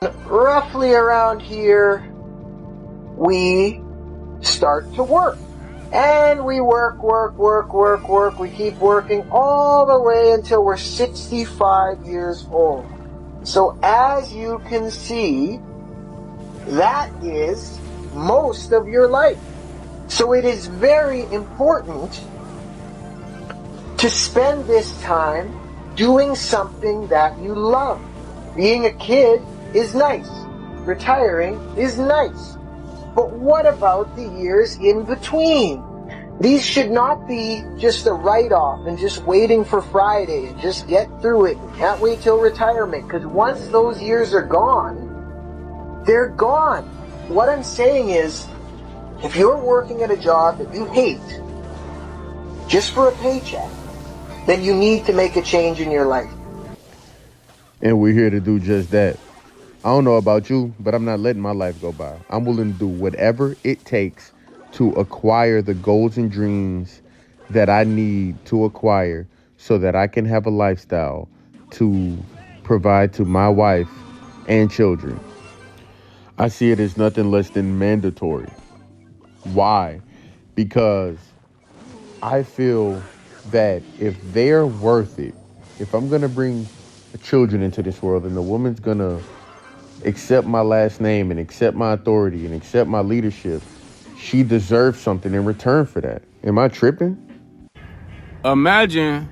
Roughly around here, we start to work. And we work. We keep working all the way until we're 65 years old. So as you can see, that is most of your life. So it is very important to spend this time doing something that you love. Being a kid is nice. Retiring is nice. But what about the years in between? These should not be just a write-off and just waiting for Friday and just get through it and can't wait till retirement, because once those years are gone, they're gone. What I'm saying is, if you're working at a job that you hate just for a paycheck, then you need to make a change in your life. And we're here to do just that. I don't know about you, but I'm not letting my life go by. I'm willing to do whatever it takes to acquire the goals and dreams that I need to acquire so that I can have a lifestyle to provide to my wife and children. I see it as nothing less than mandatory. Why? Because I feel that if they're worth it, if I'm going to bring children into this world and the woman's going to accept my last name and accept my authority and accept my leadership, she deserves something in return for that. Am I tripping? Imagine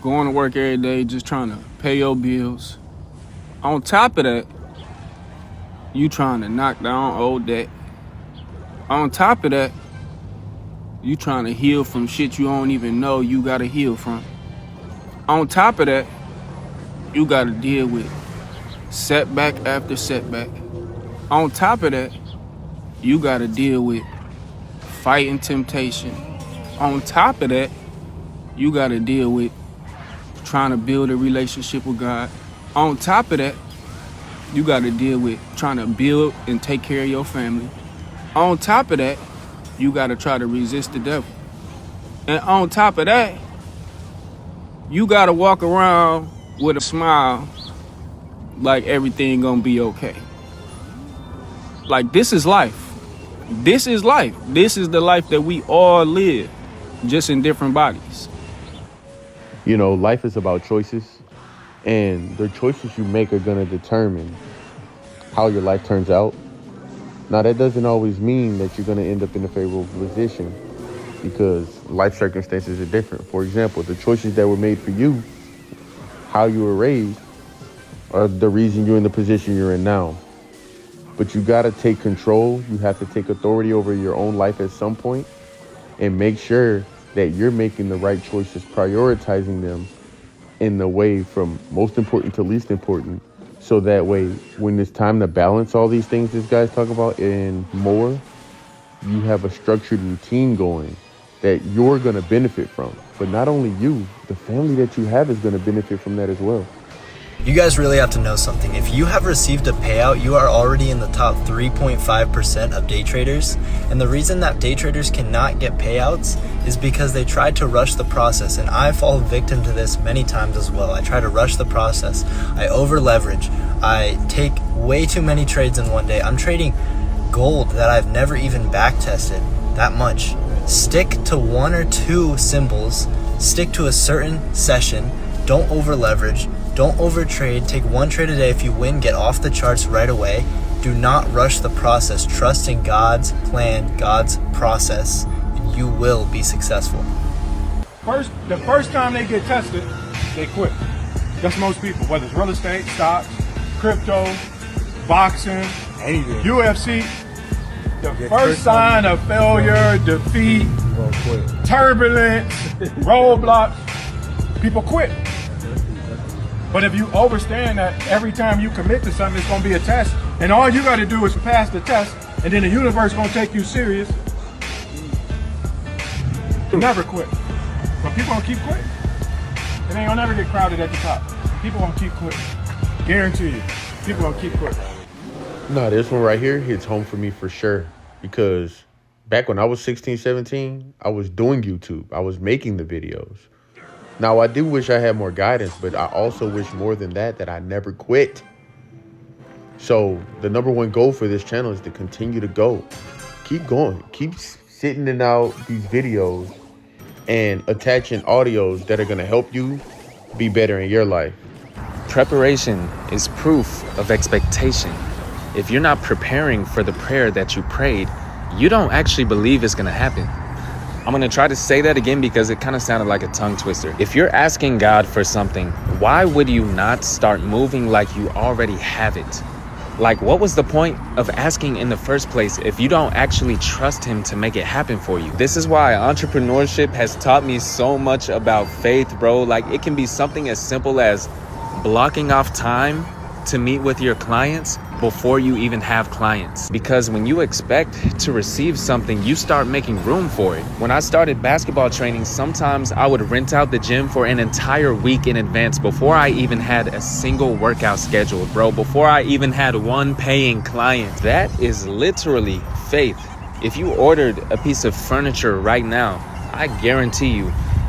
going to work every day just trying to pay your bills. On top of that, you trying to knock down old debt. On top of that, you trying to heal from shit you don't even know you gotta heal from. On top of that, you gotta deal with setback after setback. On top of that, you gotta deal with fighting temptation. On top of that, you gotta deal with trying to build a relationship with God. On top of that, you gotta deal with trying to build and take care of your family. On top of that, you gotta try to resist the devil. And on top of that, you gotta walk around with a smile like everything gonna be okay. Like, this is life. This is life. This is the life that we all live, just in different bodies. You know, life is about choices, and the choices you make are going to determine how your life turns out. Now, that doesn't always mean that you're going to end up in a favorable position, because life circumstances are different. For example, the choices that were made for you, how you were raised, are the reason you're in the position you're in now. But you got to take control. You have to take authority over your own life at some point and make sure that you're making the right choices, prioritizing them in the way from most important to least important. So that way, when it's time to balance all these things this guy's talking about and more, you have a structured routine going that you're going to benefit from. But not only you, the family that you have is going to benefit from that as well. You guys really have to know something. If you have received a payout, you are already in the top 3.5% of day traders. And the reason that day traders cannot get payouts is because they tried to rush the process. And I fall victim to this many times as well. I try to rush the process. I over leverage. I take way too many trades in one day. I'm trading gold that I've never even back tested that much. Stick to one or two symbols. Stick to a certain session. Don't over leverage. Don't overtrade. Take one trade a day. If you win, get off the charts right away. Do not rush the process. Trust in God's plan, God's process, and you will be successful. The first time they get tested, they quit. That's most people, whether it's real estate, stocks, crypto, boxing, anything. UFC. The first sign of failure, defeat, turbulence, roadblocks, people quit. But if you understand that every time you commit to something, it's going to be a test, and all you got to do is pass the test, and then the universe is going to take you serious, you never quit. But people going to keep quitting. And they ain't going to never get crowded at the top. People going to keep quitting. Guarantee you. People going to keep quitting. No, this one right here hits home for me for sure. Because back when I was 16, 17, I was doing YouTube. I was making the videos. Now, I do wish I had more guidance, but I also wish more than that I never quit. So the number one goal for this channel is to continue to go. Keep going. Keep sitting in out these videos and attaching audios that are going to help you be better in your life. Preparation is proof of expectation. If you're not preparing for the prayer that you prayed, you don't actually believe it's going to happen. I'm going to try to say that again because it kind of sounded like a tongue twister. If you're asking God for something, why would you not start moving like you already have it? Like, what was the point of asking in the first place if you don't actually trust him to make it happen for you? This is why entrepreneurship has taught me so much about faith, bro. Like, it can be something as simple as blocking off time to meet with your clients before you even have clients. Because when you expect to receive something, you start making room for it. When I started basketball training, sometimes I would rent out the gym for an entire week in advance before I even had a single workout scheduled, bro. Before I even had one paying client. That is literally faith. If you ordered a piece of furniture right now, I guarantee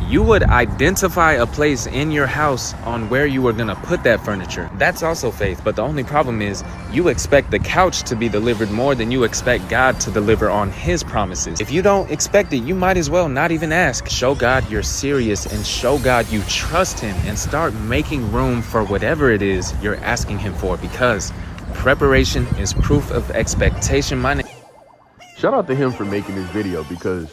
you would identify a place in your house on where you were gonna put that furniture. That's also faith, but the only problem is you expect the couch to be delivered more than you expect God to deliver on his promises. If you don't expect it, you might as well not even ask. Show God you're serious and show God you trust him and start making room for whatever it is you're asking him for, because preparation is proof of expectation. Shout out to him for making this video, because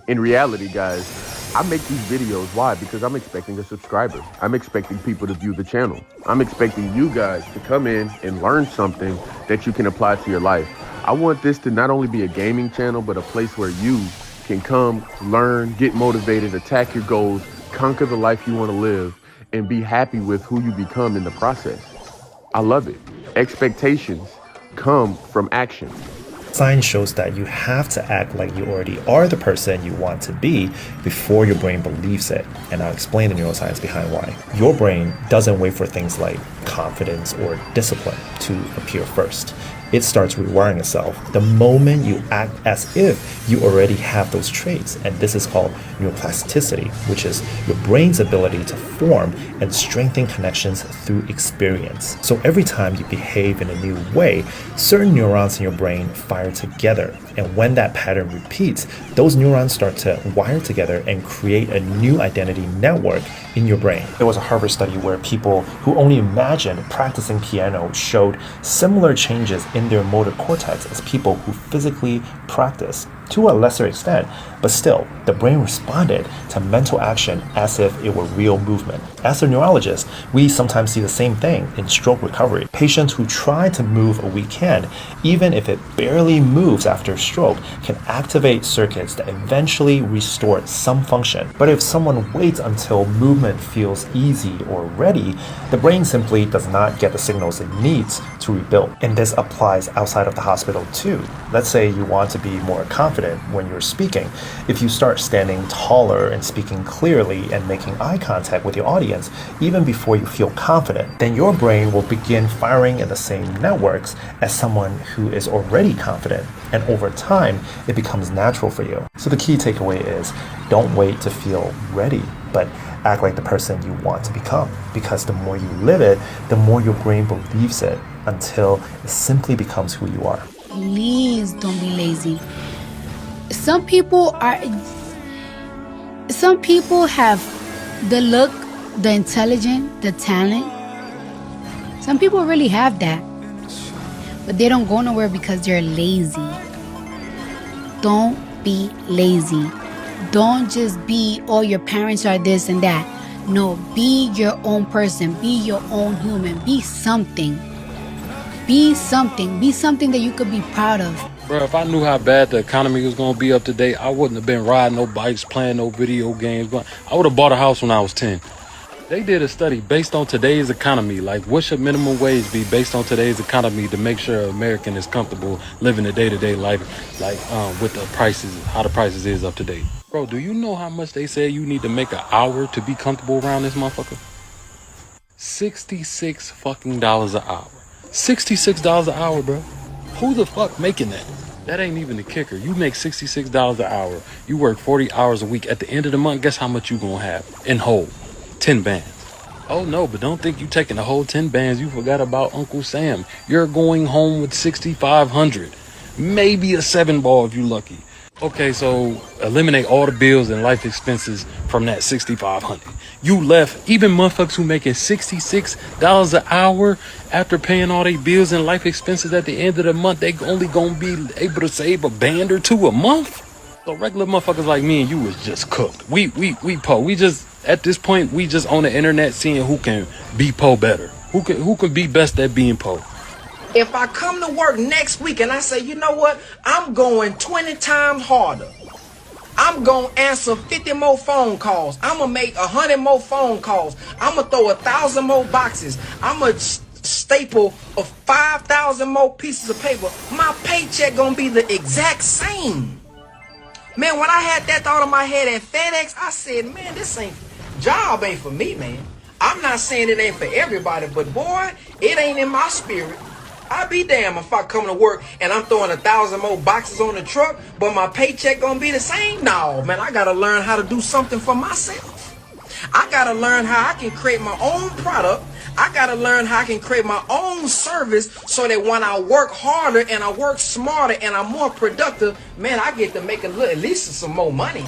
in reality, guys, I make these videos. Why? Because I'm expecting a subscriber. I'm expecting people to view the channel. I'm expecting you guys to come in and learn something that you can apply to your life. I want this to not only be a gaming channel, but a place where you can come, learn, get motivated, attack your goals, conquer the life you want to live, and be happy with who you become in the process. I love it. Expectations come from action. Science shows that you have to act like you already are the person you want to be before your brain believes it. And I'll explain the neuroscience behind why. Your brain doesn't wait for things like confidence or discipline to appear first. It starts rewiring itself the moment you act as if you already have those traits. And this is called neuroplasticity, which is your brain's ability to form and strengthen connections through experience. So every time you behave in a new way, certain neurons in your brain fire together. And when that pattern repeats, those neurons start to wire together and create a new identity network in your brain. There was a Harvard study where people who only imagined practicing piano showed similar changes in their motor cortex as people who physically practice, to a lesser extent, but still, the brain responded to mental action as if it were real movement. As a neurologist, we sometimes see the same thing in stroke recovery. Patients who try to move a weak hand, even if it barely moves after stroke, can activate circuits that eventually restore some function. But if someone waits until movement feels easy or ready, the brain simply does not get the signals it needs to rebuild. And this applies outside of the hospital too. Let's say you want to be more confident when you're speaking. If you start standing taller and speaking clearly and making eye contact with your audience, even before you feel confident, then your brain will begin firing in the same networks as someone who is already confident. And over time, it becomes natural for you. So the key takeaway is, don't wait to feel ready, but act like the person you want to become. Because the more you live it, the more your brain believes it, until it simply becomes who you are. Please don't be lazy. Some people have the look, the intelligence, the talent. Some people really have that, but they don't go nowhere because they're lazy. Don't be lazy. Don't just be, oh, your parents are this and that. No, be your own person. Be your own human. Be something. Be something. Be something that you could be proud of. Bro, if I knew how bad the economy was going to be up to date, I wouldn't have been riding no bikes, playing no video games. I would have bought a house when I was 10. They did a study based on today's economy. Like, what should minimum wage be based on today's economy to make sure an American is comfortable living a day-to-day life, like with the prices, how the prices is up to date. Bro, do you know how much they say you need to make an hour to be comfortable around this motherfucker? $66 fucking dollars an hour. $66 an hour, bro. Who the fuck making that? That ain't even the kicker. You make $66 an hour. You work 40 hours a week. At the end of the month, guess how much you gonna have in whole? 10 bands. Oh no, but don't think you taking the whole 10 bands. You forgot about Uncle Sam. You're going home with 6,500. Maybe a 7-ball if you're lucky. Okay, so eliminate all the bills and life expenses from that 6,500. You left, even motherfuckers who making $66 an hour after paying all their bills and life expenses at the end of the month, they only gonna be able to save a band or two a month. So regular motherfuckers like me and you was just cooked. We po. We just, at this point, we just on the internet seeing who can be po better. Who can be best at being po. If I come to work next week and I say, you know what, I'm going 20 times harder. I'm going to answer 50 more phone calls. I'm going to make 100 more phone calls. I'm going to throw 1,000 more boxes. I'm going to staple of 5,000 more pieces of paper. My paycheck going to be the exact same. Man, when I had that thought in my head at FedEx, I said, man, this job ain't for me, man. I'm not saying it ain't for everybody, but boy, it ain't in my spirit. I'd be damned if I come to work and I'm throwing 1,000 more boxes on the truck, but my paycheck gonna be the same. No, man, I gotta learn how to do something for myself. I gotta learn how I can create my own product. I gotta learn how I can create my own service so that when I work harder and I work smarter and I'm more productive, man, I get to make at least some more money.